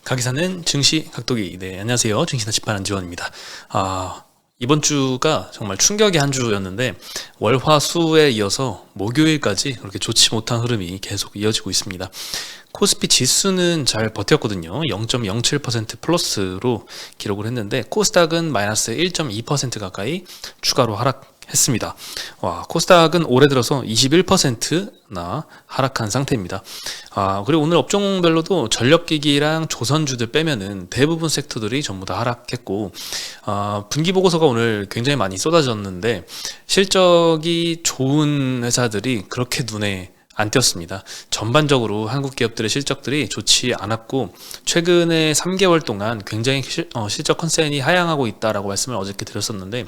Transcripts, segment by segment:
가기사는 증시 각도기. 네, 안녕하세요. 증시나 집판 안지원입니다. 이번 주가 정말 충격의 한 주였는데 월, 화, 수에 이어서 목요일까지 그렇게 좋지 못한 흐름이 계속 이어지고 있습니다. 코스피 지수는 잘 버텼거든요. 0.07% 플러스로 기록을 했는데 코스닥은 마이너스 1.2% 가까이 추가로 하락했습니다. 코스닥은 올해 들어서 21%나 하락한 상태입니다. 그리고 오늘 업종별로도 전력기기랑 조선주들 빼면은 대부분 섹터들이 전부 다 하락했고, 분기 보고서가 오늘 굉장히 많이 쏟아졌는데 실적이 좋은 회사들이 그렇게 눈에 안 띄었습니다. 전반적으로 한국 기업들의 실적들이 좋지 않았고 최근에 3개월 동안 굉장히 실적 컨센이 하향하고 있다라고 말씀을 어저께 드렸었는데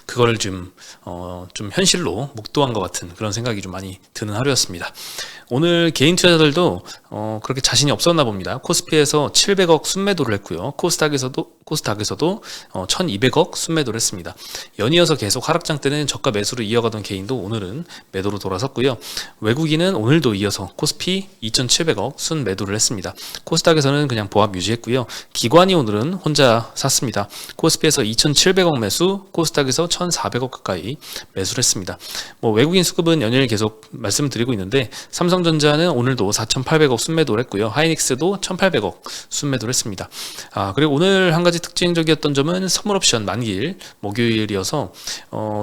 그거를 좀 현실로 목도한 것 같은 그런 생각이 좀 많이 드는 하루였습니다. 오늘 개인 투자자들도 그렇게 자신이 없었나 봅니다. 코스피에서 700억 순매도를 했고요. 코스닥에서도 1200억 순매도를 했습니다. 연이어서 계속 하락장 때는 저가 매수를 이어가던 개인도 오늘은 매도로 돌아섰고요. 외국인은 오늘도 이어서 코스피 2700억 순매도를 했습니다. 코스닥에서는 그냥 보합 유지했고요. 기관이 오늘은 혼자 샀습니다. 코스피에서 2700억 매수, 코스닥에서 1400억 가까이 매수를 했습니다. 외국인 수급은 연일 계속 말씀드리고 있는데 삼성전자는 오늘도 4800억 순매도를 했고요. 하이닉스도 1800억 순매도를 했습니다. 그리고 오늘 한 가지 특징적이었던 점은 선물옵션 만기일 목요일이어서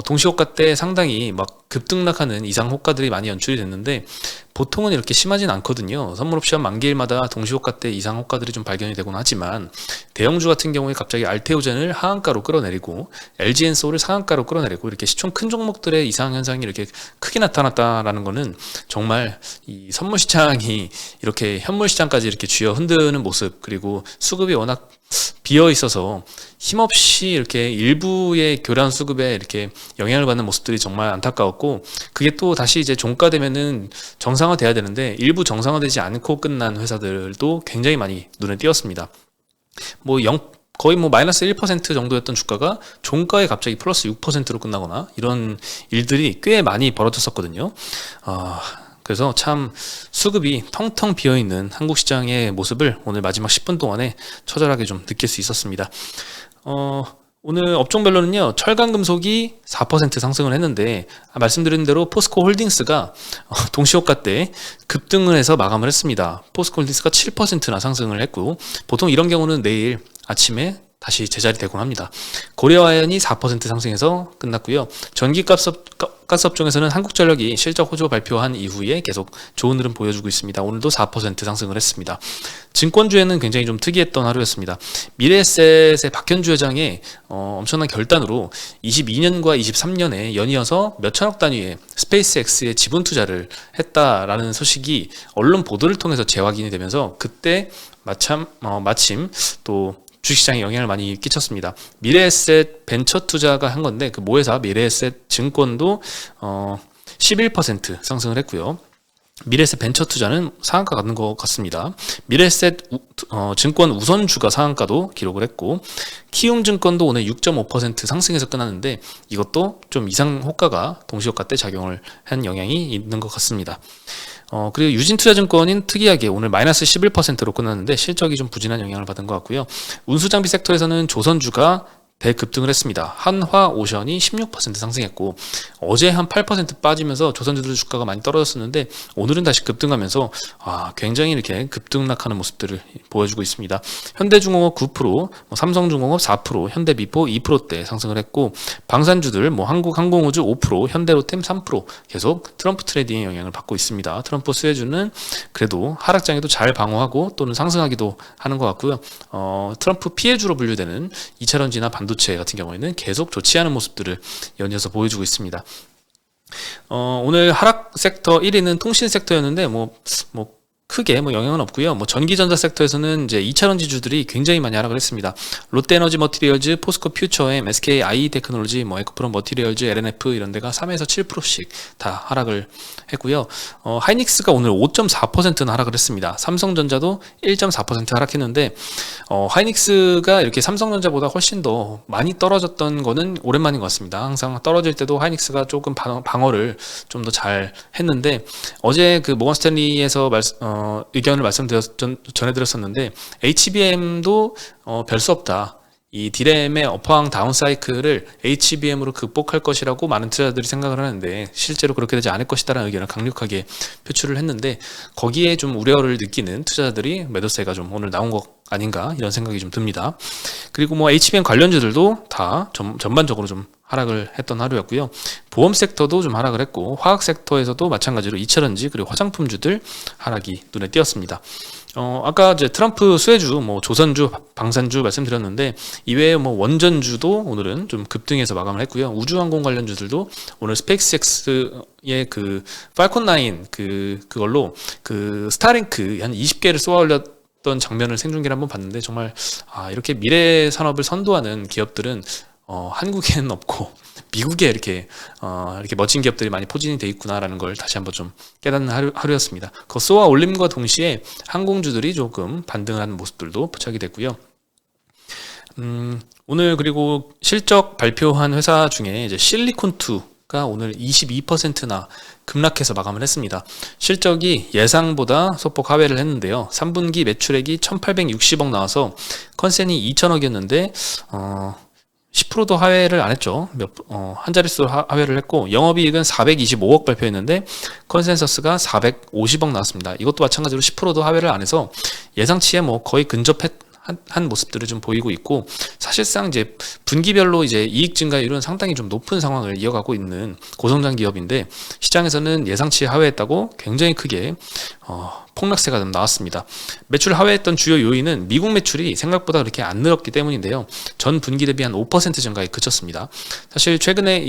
동시호가 때 상당히 막 급등락하는 이상 호가들이 많이 연출이 됐는데 보통은 이렇게 심하진 않거든요. 선물옵션 만기일마다 동시호가 때 이상 호가들이 좀 발견이 되곤 하지만 대형주 같은 경우에 갑자기 알테오젠을 하한가로 끌어내리고 LG엔솔을 상한가로 끌어내리고 이렇게 시총 큰 종목들의 이상 현상이 이렇게 크게 나타났다라는 거는 정말 이 선물 시장이 이렇게 현물 시장까지 이렇게 쥐어 흔드는 모습, 그리고 수급이 워낙 비어 있어서 힘없이 이렇게 일부의 교란 수급에 이렇게 영향을 받는 모습들이 정말 안타까웠고, 그게 또 다시 이제 종가되면은 정상화돼야 되는데 일부 정상화되지 않고 끝난 회사들도 굉장히 많이 눈에 띄었습니다. 거의 마이너스 1% 정도였던 주가가 종가에 갑자기 플러스 6%로 끝나거나 이런 일들이 꽤 많이 벌어졌었거든요. 그래서 참 수급이 텅텅 비어있는 한국 시장의 모습을 오늘 마지막 10분 동안에 처절하게 좀 느낄 수 있었습니다. 오늘 업종별로는요, 철강금속이 4% 상승을 했는데 말씀드린 대로 포스코 홀딩스가 동시호가 때 급등을 해서 마감을 했습니다. 포스코 홀딩스가 7%나 상승을 했고, 보통 이런 경우는 내일 아침에 다시 제자리 되곤 합니다. 고려아연이 4% 상승해서 끝났고요. 전기가스업종에서는 한국전력이 실적 호조 발표한 이후에 계속 좋은 흐름 보여주고 있습니다. 오늘도 4% 상승을 했습니다. 증권주에는 굉장히 좀 특이했던 하루였습니다. 미래에셋의 박현주 회장의 엄청난 결단으로 22년과 23년에 연이어서 몇천억 단위의 스페이스X의 지분 투자를 했다라는 소식이 언론 보도를 통해서 재확인이 되면서 그때 마침 또 주식시장에 영향을 많이 끼쳤습니다. 미래에셋 벤처 투자가 한 건데 그 모회사 미래에셋 증권도 11% 상승을 했고요. 미래에셋 벤처 투자는 상한가 가는 것 같습니다. 미래에셋 증권 우선주가 상한가도 기록을 했고, 키움증권도 오늘 6.5% 상승해서 끝났는데 이것도 좀 이상 호가가 동시호가 때 작용을 한 영향이 있는 것 같습니다. 그리고 유진투자증권은 특이하게 오늘 마이너스 11%로 끝났는데 실적이 좀 부진한 영향을 받은 것 같고요. 운수장비 섹터에서는 조선주가 대급등을 했습니다. 한화오션이 16% 상승했고, 어제 한 8% 빠지면서 조선주들 주가가 많이 떨어졌었는데 오늘은 다시 급등하면서 굉장히 이렇게 급등락하는 모습들을 보여주고 있습니다. 현대중공업 9%, 삼성중공업 4%, 현대미포 2%대 상승을 했고, 방산주들 한국항공우주 5%, 현대로템 3% 계속 트럼프 트레이딩의 영향을 받고 있습니다. 트럼프 수혜주는 그래도 하락장에도 잘 방어하고 또는 상승하기도 하는 것 같고요. 트럼프 피해주로 분류되는 2차전지나 반도체 같은 경우에는 계속 좋지 않은 모습들을 연이어서 보여주고 있습니다. 오늘 하락 섹터 1위는 통신 섹터였는데 크게 영향은 없고요. 전기전자 섹터에서는 이제 2차전지주들이 굉장히 많이 하락을 했습니다. 롯데에너지 머티리얼즈, 포스코 퓨처엠, SK 아이 테크놀로지, 에코프로 머티리얼즈, LNF 이런 데가 3에서 7%씩 다 하락을 했고요. 하이닉스가 오늘 5.4%는 하락을 했습니다. 삼성전자도 1.4% 하락했는데 하이닉스가 이렇게 삼성전자보다 훨씬 더 많이 떨어졌던 거는 오랜만인 것 같습니다. 항상 떨어질 때도 하이닉스가 조금 방어를 좀 더 잘 했는데 어제 그 모건스탠리에서 의견을 전해드렸었는데 HBM도 별 수 없다. 이 D램의 업황 다운 사이클을 HBM으로 극복할 것이라고 많은 투자자들이 생각을 하는데 실제로 그렇게 되지 않을 것이다라는 의견을 강력하게 표출을 했는데 거기에 좀 우려를 느끼는 투자자들이 매도세가 좀 오늘 나온 것 아닌가 이런 생각이 좀 듭니다. 그리고 뭐 HBM 관련주들도 다 전반적으로 좀 하락을 했던 하루였고요. 보험 섹터도 좀 하락을 했고 화학 섹터에서도 마찬가지로 2차전지 그리고 화장품주들 하락이 눈에 띄었습니다. 아까 이제 트럼프 수혜주, 뭐 조선주, 방산주 말씀드렸는데 이외에 뭐 원전주도 오늘은 좀 급등해서 마감을 했고요. 우주항공 관련주들도 오늘 스페이스X의 그 팔콘 9 그걸로 그 스타링크 한 20개를 쏘아 올렸던 장면을 생중계를 한번 봤는데 정말 이렇게 미래 산업을 선도하는 기업들은 한국에는 없고 미국에 이렇게 멋진 기업들이 많이 포진이 돼 있구나라는 걸 다시 한번 좀 깨닫는 하루였습니다. 그 쏘아 올림과 동시에 항공주들이 조금 반등을 하는 모습들도 포착이 됐고요. 오늘 그리고 실적 발표한 회사 중에 이제 실리콘2가 오늘 22%나 급락해서 마감을 했습니다. 실적이 예상보다 소폭 하회를 했는데요. 3분기 매출액이 1860억 나와서 컨센이 2000억이었는데 10%도 하회를 안 했죠. 한 자릿수 하회를 했고 영업이익은 425억 발표했는데 컨센서스가 450억 나왔습니다. 이것도 마찬가지로 10%도 하회를 안 해서 예상치에 뭐 거의 근접한 모습들을 좀 보이고 있고 사실상 이제 분기별로 이제 이익 증가율은 상당히 좀 높은 상황을 이어가고 있는 고성장 기업인데 시장에서는 예상치에 하회했다고 굉장히 크게 폭락세가 좀 나왔습니다. 매출 하회했던 주요 요인은 미국 매출이 생각보다 그렇게 안 늘었기 때문인데요. 전 분기 대비 한 5% 증가에 그쳤습니다. 사실 최근에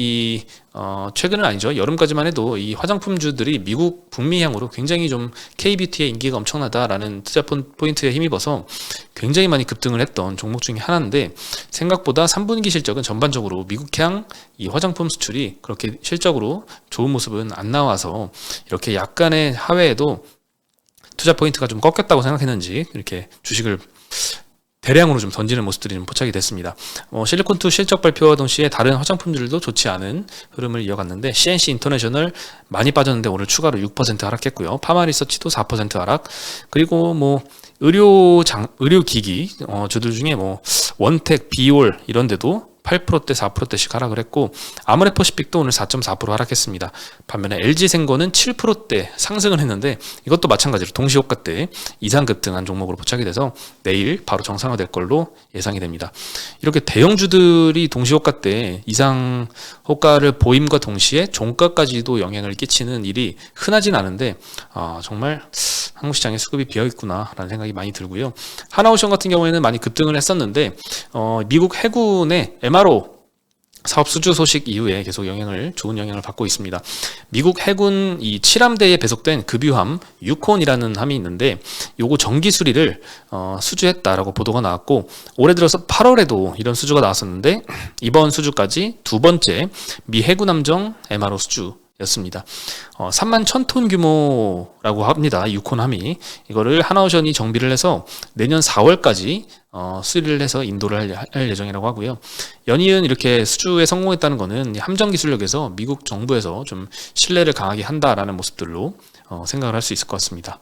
최근은 아니죠. 여름까지만 해도 이 화장품주들이 미국 북미향으로 굉장히 좀 K뷰티의 인기가 엄청나다라는 투자 포인트에 힘입어서 굉장히 많이 급등을 했던 종목 중에 하나인데 생각보다 3분기 실적은 전반적으로 미국향 이 화장품 수출이 그렇게 실적으로 좋은 모습은 안 나와서 이렇게 약간의 하회에도 투자 포인트가 좀 꺾였다고 생각했는지 이렇게 주식을 대량으로 좀 던지는 모습들이 좀 포착이 됐습니다. 실리콘2 실적 발표와 동시에 다른 화장품들도 좋지 않은 흐름을 이어갔는데 CNC 인터내셔널 많이 빠졌는데 오늘 추가로 6% 하락했고요. 파마리서치도 4% 하락. 그리고 뭐 의료기기 주들 중에 뭐 원텍, 비올 이런 데도 8%대 4%대씩 하락을 했고 아모레퍼시픽도 오늘 4.4% 하락했습니다. 반면에 LG생건은 7%대 상승을 했는데 이것도 마찬가지로 동시호가 때 이상 급등한 종목으로 포착이 돼서 내일 바로 정상화될 걸로 예상이 됩니다. 이렇게 대형주들이 동시호가 때 이상 호가를 보임과 동시에 종가까지도 영향을 끼치는 일이 흔하진 않은데 정말 한국 시장에 수급이 비어있구나 라는 생각이 많이 들고요. 하나오션 같은 경우에는 많이 급등을 했었는데 미국 해군의 MRO 사업 수주 소식 이후에 계속 좋은 영향을 받고 있습니다. 미국 해군 이 7함대에 배속된 급유함 유콘이라는 함이 있는데 요거 정기 수리를 수주했다라고 보도가 나왔고 올해 들어서 8월에도 이런 수주가 나왔었는데 이번 수주까지 두 번째 미 해군 함정 MRO 수주 였습니다. 3만 1000톤 규모라고 합니다. 유콘함이 이거를 하나오션이 정비를 해서 내년 4월까지 수리를 해서 인도를 할 예정이라고 하고요. 연이은 이렇게 수주에 성공했다는 것은 함정 기술력에서 미국 정부에서 좀 신뢰를 강하게 한다라는 모습들로 생각을 할 수 있을 것 같습니다.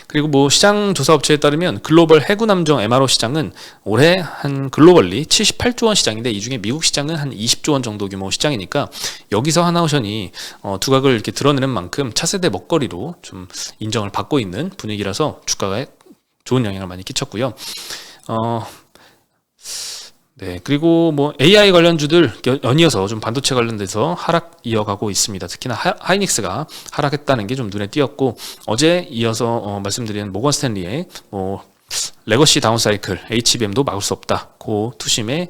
그리고 뭐 시장 조사 업체에 따르면 글로벌 해군 함정 MRO 시장은 올해 한 글로벌리 78조 원 시장인데 이 중에 미국 시장은 한 20조 원 정도 규모 시장이니까 여기서 하나오션이 두각을 이렇게 드러내는 만큼 차세대 먹거리로 좀 인정을 받고 있는 분위기라서 주가에 좋은 영향을 많이 끼쳤고요. 네, 그리고 뭐 AI 관련주들 연이어서 좀 반도체 관련돼서 하락 이어가고 있습니다. 특히나 하이닉스가 하락했다는 게 좀 눈에 띄었고 어제 이어서 말씀드린 모건 스탠리의 레거시 다운사이클 HBM도 막을 수 없다. 그 투심에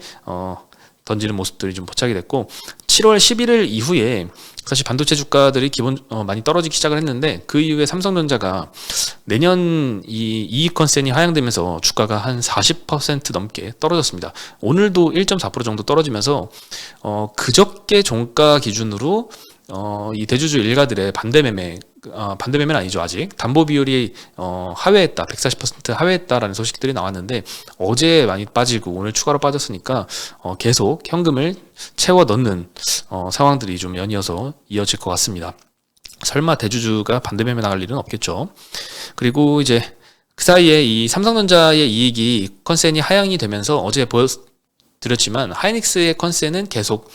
던지는 모습들이 좀 포착이 됐고 7월 11일 이후에 사실 반도체 주가들이 많이 떨어지기 시작을 했는데 그 이후에 삼성전자가 내년 이 이익 컨센이 하향되면서 주가가 한 40% 넘게 떨어졌습니다. 오늘도 1.4% 정도 떨어지면서 그저께 종가 기준으로 이 대주주 일가들의 반대매매는 아니죠. 아직 담보 비율이 하회했다, 140% 하회했다라는 소식들이 나왔는데 어제 많이 빠지고 오늘 추가로 빠졌으니까 계속 현금을 채워 넣는 상황들이 좀 연이어서 이어질 것 같습니다. 설마 대주주가 반대 매매 나갈 일은 없겠죠. 그리고 이제 그 사이에 이 삼성전자의 이익이 컨센이 하향이 되면서 어제 보여드렸지만 하이닉스의 컨센은 계속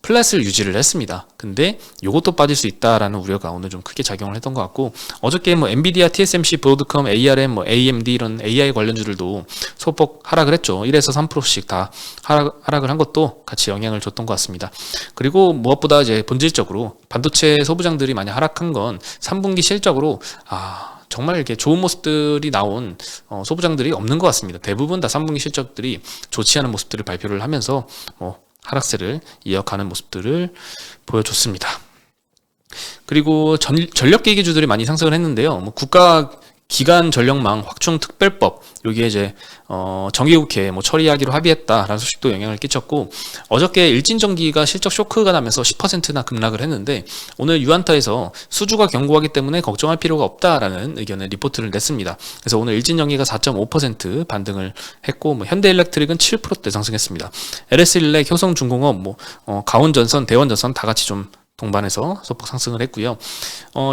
플랫을 유지를 했습니다. 근데 이것도 빠질 수 있다라는 우려가 오늘 좀 크게 작용을 했던 것 같고, 어저께 뭐 엔비디아, TSMC, 브로드컴, ARM, 뭐 AMD 이런 AI 관련주들도 소폭 하락을 했죠. 1에서 3%씩 다 하락을 한 것도 같이 영향을 줬던 것 같습니다. 그리고 무엇보다 이제 본질적으로 반도체 소부장들이 많이 하락한 건 3분기 실적으로 정말 이렇게 좋은 모습들이 나온 소부장들이 없는 것 같습니다. 대부분 다 3분기 실적들이 좋지 않은 모습들을 발표를 하면서 하락세를 이어가는 모습들을 보여줬습니다. 그리고 전력기기주들이 많이 상승을 했는데요. 국가 기간 전력망 확충 특별법, 여기에 이제 정기국회 처리하기로 합의했다라는 소식도 영향을 끼쳤고, 어저께 일진전기가 실적 쇼크가 나면서 10%나 급락을 했는데, 오늘 유한타에서 수주가 견고하기 때문에 걱정할 필요가 없다라는 의견의 리포트를 냈습니다. 그래서 오늘 일진전기가 4.5% 반등을 했고, 현대일렉트릭은 7%대 상승했습니다. LS일렉, 효성중공업, 가온전선, 대원전선 다 같이 좀 동반해서 소폭 상승을 했고요.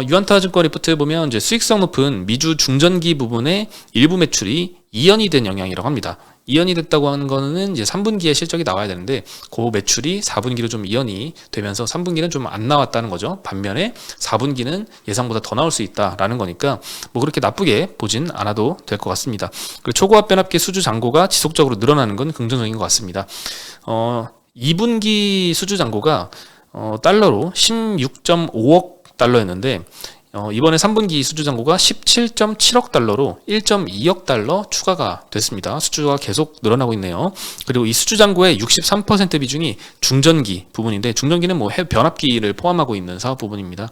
유한타증권 리포트에 보면 이제 수익성 높은 미주 중전기 부분의 일부 매출이 이연이 된 영향이라고 합니다. 이연이 됐다고 하는 거는 이제 3분기에 실적이 나와야 되는데 그 매출이 4분기로 좀 이연이 되면서 3분기는 좀 안 나왔다는 거죠. 반면에 4분기는 예상보다 더 나올 수 있다라는 거니까 그렇게 나쁘게 보진 않아도 될 것 같습니다. 그리고 초고압 변압기 수주 잔고가 지속적으로 늘어나는 건 긍정적인 것 같습니다. 2분기 수주 잔고가 달러로 16.5억 달러였는데 이번에 3분기 수주 잔고가 17.7억 달러로 1.2억 달러 추가가 됐습니다. 수주가 계속 늘어나고 있네요. 그리고 이 수주 잔고의 63% 비중이 중전기 부분인데, 중전기는 변압기를 포함하고 있는 사업 부분입니다.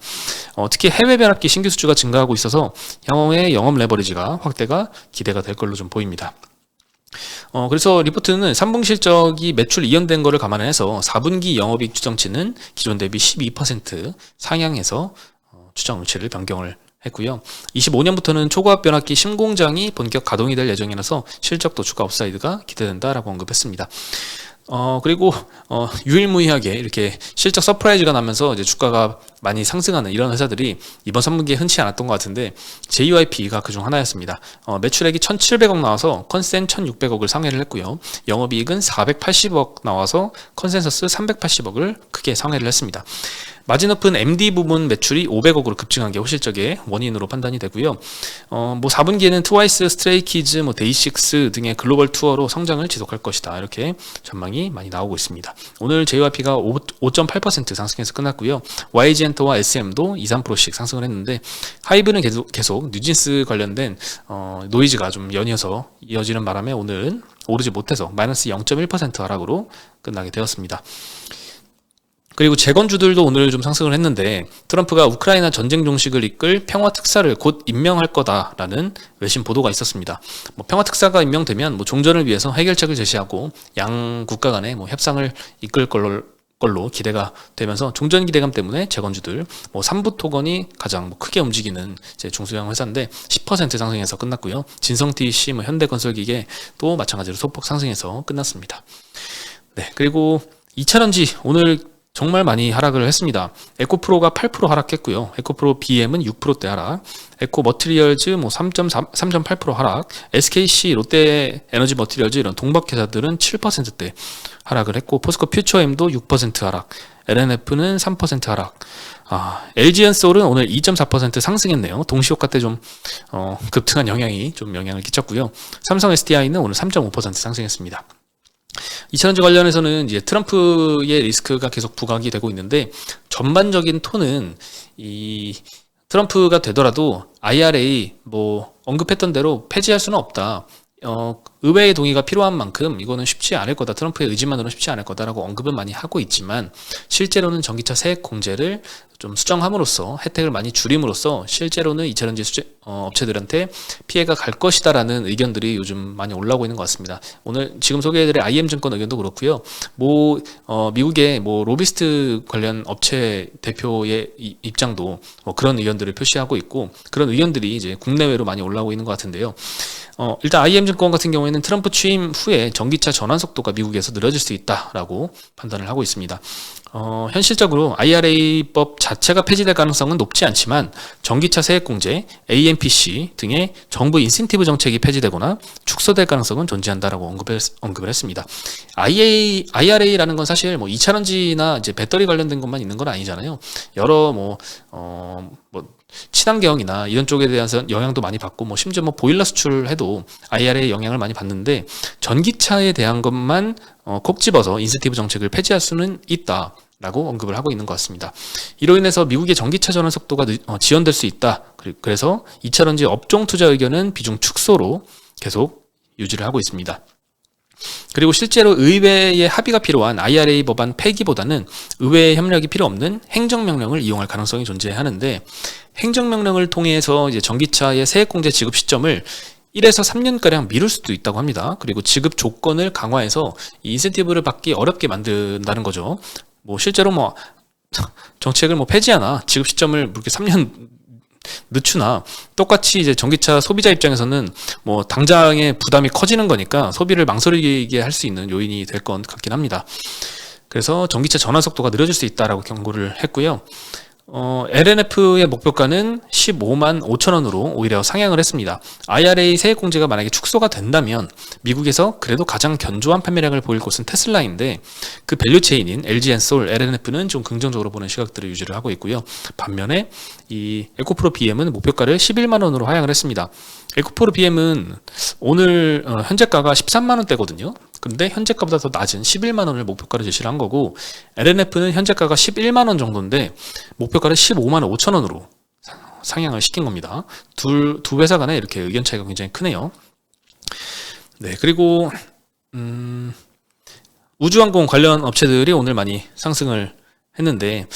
특히 해외 변압기 신규 수주가 증가하고 있어서 향후의 영업 레버리지가 확대가 기대가 될 걸로 좀 보입니다. 그래서 리포트는 3분기 실적이 매출 이연된 거를 감안해서 4분기 영업이익 추정치는 기존 대비 12% 상향해서 추정 의치를 변경을 했고요. 25년부터는 초고압 변압기 심공장이 본격 가동이 될 예정이라서 실적도 추가 업사이드가 기대된다라고 언급했습니다. 그리고 유일무이하게 이렇게 실적 서프라이즈가 나면서 이제 주가가 많이 상승하는 이런 회사들이 이번 3분기에 흔치 않았던 것 같은데, JYP가 그중 하나였습니다. 매출액이 1,700억 나와서 컨센 1,600억을 상회를 했고요. 영업이익은 480억 나와서 컨센서스 380억을 크게 상회를 했습니다. 마진 높은 MD 부분 매출이 500억으로 급증한 게 호실적의 원인으로 판단이 되고요. 4분기에는 트와이스, 스트레이키즈, 데이식스 등의 글로벌 투어로 성장을 지속할 것이다, 이렇게 전망이 많이 나오고 있습니다. 오늘 JYP가 5.8% 상승해서 끝났고요. YG엔터와 SM도 2, 3%씩 상승을 했는데, 하이브는 계속 뉴진스 관련된 노이즈가 좀 연이어서 이어지는 바람에 오늘은 오르지 못해서 마이너스 0.1% 하락으로 끝나게 되었습니다. 그리고 재건주들도 오늘 좀 상승을 했는데, 트럼프가 우크라이나 전쟁 종식을 이끌 평화 특사를 곧 임명할 거다라는 외신 보도가 있었습니다. 평화 특사가 임명되면 종전을 위해서 해결책을 제시하고 양 국가 간의 협상을 이끌 걸로 기대가 되면서 종전 기대감 때문에 재건주들 삼부토건이 가장 크게 움직이는 이제 중소형 회사인데 10% 상승해서 끝났고요. 진성TC, 현대건설기계 또 마찬가지로 소폭 상승해서 끝났습니다. 네, 그리고 2차전지 오늘 정말 많이 하락을 했습니다. 에코프로가 8% 하락했고요. 에코프로 BM은 6%대 하락, 에코머티리얼즈 3.8% 하락, SKC, 롯데에너지 머티리얼즈 이런 동박회사들은 7%대 하락을 했고, 포스코 퓨처엠도 6% 하락, LNF는 3% 하락. LG엔솔은 오늘 2.4% 상승했네요. 동시효과 때 좀 급등한 영향이 좀 영향을 끼쳤고요. 삼성 SDI는 오늘 3.5% 상승했습니다. 2차전지 관련해서는 이제 트럼프의 리스크가 계속 부각이 되고 있는데, 전반적인 톤은 이 트럼프가 되더라도 IRA 언급했던 대로 폐지할 수는 없다. 의회의 동의가 필요한 만큼 이거는 쉽지 않을 거다. 트럼프의 의지만으로는 쉽지 않을 거다라고 언급은 많이 하고 있지만, 실제로는 전기차 세액 공제를 좀 수정함으로써 혜택을 많이 줄임으로써 실제로는 2차전지 업체들한테 피해가 갈 것이다라는 의견들이 요즘 많이 올라오고 있는 것 같습니다. 오늘 지금 소개해드릴 IM증권 의견도 그렇고요. 미국의 로비스트 관련 업체 대표의 입장도 그런 의견들을 표시하고 있고, 그런 의견들이 이제 국내외로 많이 올라오고 있는 것 같은데요. 일단 IM증권 같은 경우에는 경우에는 트럼프 취임 후에 전기차 전환 속도가 미국에서 느려질 수 있다라고 판단을 하고 있습니다. 현실적으로 IRA법 자체가 폐지될 가능성은 높지 않지만 전기차 세액공제, AMPC 등의 정부 인센티브 정책이 폐지되거나 축소될 가능성은 존재한다라고 언급을 했습니다. IRA라는 건 사실 뭐 2차전지나 이제 배터리 관련된 것만 있는 건 아니잖아요. 여러 친환경이나 이런 쪽에 대해서 영향도 많이 받고 심지어 보일러 수출해도 IRA 영향을 많이 받는데 전기차에 대한 것만 콕 집어서 인센티브 정책을 폐지할 수는 있다라고 언급을 하고 있는 것 같습니다. 이로 인해서 미국의 전기차 전환 속도가 지연될 수 있다. 그래서 2차전지 업종 투자 의견은 비중 축소로 계속 유지를 하고 있습니다. 그리고 실제로 의회의 합의가 필요한 IRA 법안 폐기보다는 의회의 협력이 필요 없는 행정명령을 이용할 가능성이 존재하는데, 행정명령을 통해서 이제 전기차의 세액공제 지급 시점을 1에서 3년가량 미룰 수도 있다고 합니다. 그리고 지급 조건을 강화해서 이 인센티브를 받기 어렵게 만든다는 거죠. 실제로 정책을 폐지하나 지급 시점을 그렇게 3년 늦추나 똑같이 이제 전기차 소비자 입장에서는 당장의 부담이 커지는 거니까 소비를 망설이게 할 수 있는 요인이 될 것 같긴 합니다. 그래서 전기차 전환 속도가 느려질 수 있다라고 경고를 했고요. LNF의 목표가는 15만 5천 원으로 오히려 상향을 했습니다. IRA 세액공제가 만약에 축소가 된다면 미국에서 그래도 가장 견조한 판매량을 보일 곳은 테슬라인데, 그 밸류체인인 LG엔솔, LNF는 좀 긍정적으로 보는 시각들을 유지를 하고 있고요. 반면에 이 에코프로 BM은 목표가를 11만 원으로 하향을 했습니다. 에코프로 BM은 오늘 현재가가 13만 원대거든요. 근데 현재가보다 더 낮은 11만 원을 목표가로 제시를 한 거고, LNF는 현재가가 11만 원 정도인데 목표가를 15만 5천 원으로 상향을 시킨 겁니다. 두 회사 간에 이렇게 의견 차이가 굉장히 크네요. 네, 그리고 우주항공 관련 업체들이 오늘 많이 상승을 했는데,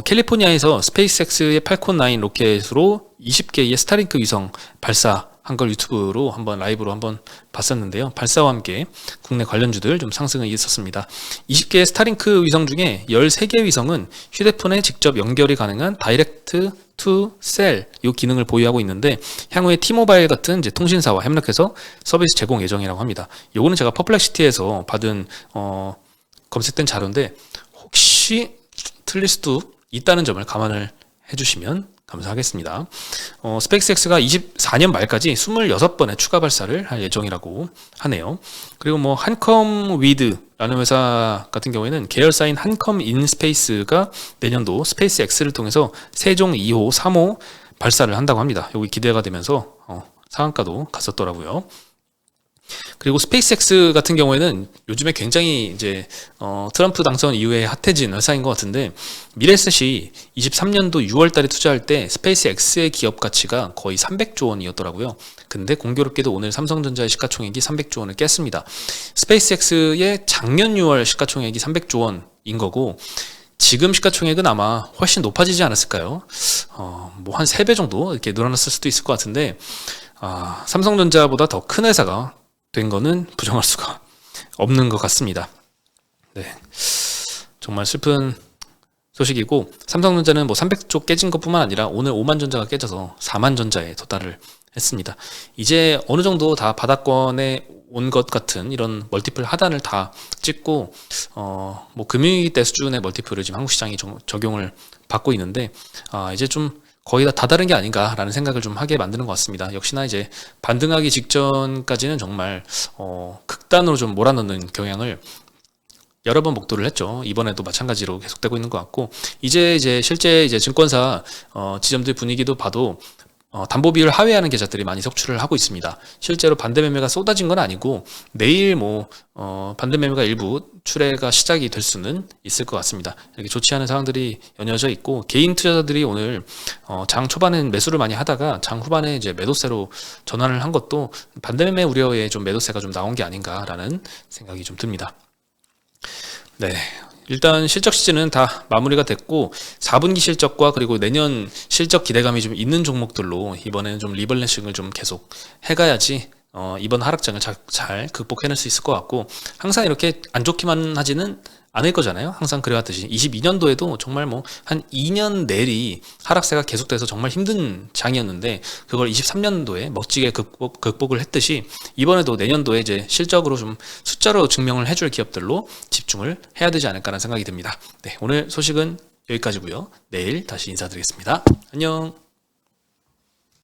캘리포니아에서 스페이스X의 팔콘 9 로켓으로 20개의 스타링크 위성 발사한 걸 유튜브로 라이브로 한번 봤었는데요. 발사와 함께 국내 관련주들 좀 상승을 있었습니다. 20개의 스타링크 위성 중에 13개 위성은 휴대폰에 직접 연결이 가능한 다이렉트 투 셀 이 기능을 보유하고 있는데, 향후에 T모바일 같은 이제 통신사와 협력해서 서비스 제공 예정이라고 합니다. 요거는 제가 퍼플렉시티에서 받은 검색된 자료인데 혹시 틀릴 수도 있다는 점을 감안을 해주시면 감사하겠습니다. 스페이스X가 24년 말까지 26번의 추가 발사를 할 예정이라고 하네요. 그리고 한컴 위드라는 회사 같은 경우에는 계열사인 한컴 인스페이스가 내년도 스페이스X를 통해서 세종 2호, 3호 발사를 한다고 합니다. 여기 기대가 되면서 상한가도 갔었더라고요. 그리고 스페이스X 같은 경우에는 요즘에 굉장히 이제 트럼프 당선 이후에 핫해진 회사인 것 같은데, 미래셋이 23년도 6월 달에 투자할 때 스페이스X의 기업 가치가 거의 300조 원이었더라고요. 근데 공교롭게도 오늘 삼성전자의 시가총액이 300조 원을 깼습니다. 스페이스X의 작년 6월 시가총액이 300조 원인 거고, 지금 시가총액은 아마 훨씬 높아지지 않았을까요? 한 3배 정도 이렇게 늘어났을 수도 있을 것 같은데, 삼성전자보다 더 큰 회사가 된 거는 부정할 수가 없는 것 같습니다. 네, 정말 슬픈 소식이고, 삼성전자는 300조 깨진 것뿐만 아니라 오늘 5만 전자가 깨져서 4만 전자에 도달을 했습니다. 이제 어느 정도 다 바닥권에 온 것 같은 이런 멀티플 하단을 다 찍고 금융위기 때 수준의 멀티플을 지금 한국 시장이 적용을 받고 있는데, 이제 좀 거의 다 다다른 게 아닌가라는 생각을 좀 하게 만드는 것 같습니다. 역시나 이제 반등하기 직전까지는 정말 극단으로 좀 몰아넣는 경향을 여러 번 목도를 했죠. 이번에도 마찬가지로 계속되고 있는 것 같고, 이제 실제 증권사 지점들 분위기도 봐도 담보 비율 하회하는 계좌들이 많이 속출을 하고 있습니다. 실제로 반대 매매가 쏟아진 건 아니고, 내일 반대 매매가 일부 출회가 시작이 될 수는 있을 것 같습니다. 이렇게 좋지 않은 상황들이 연이어져 있고, 개인 투자자들이 오늘 장 초반엔 매수를 많이 하다가 장 후반에 이제 매도세로 전환을 한 것도 반대 매매 우려에 좀 매도세가 좀 나온 게 아닌가라는 생각이 좀 듭니다. 네. 일단 실적 시즌은 다 마무리가 됐고, 4분기 실적과 그리고 내년 실적 기대감이 좀 있는 종목들로 이번에는 좀 리밸런싱을 좀 계속 해가야지 이번 하락장을 잘 극복해낼 수 있을 것 같고, 항상 이렇게 안 좋기만 하지는 않을 거잖아요. 항상 그래왔듯이 22년도에도 정말 뭐 한 2년 내리 하락세가 계속돼서 정말 힘든 장이었는데 그걸 23년도에 멋지게 극복을 했듯이 이번에도 내년도에 이제 실적으로 좀 숫자로 증명을 해줄 기업들로 집중을 해야 되지 않을까라는 생각이 듭니다. 네, 오늘 소식은 여기까지고요. 내일 다시 인사드리겠습니다. 안녕.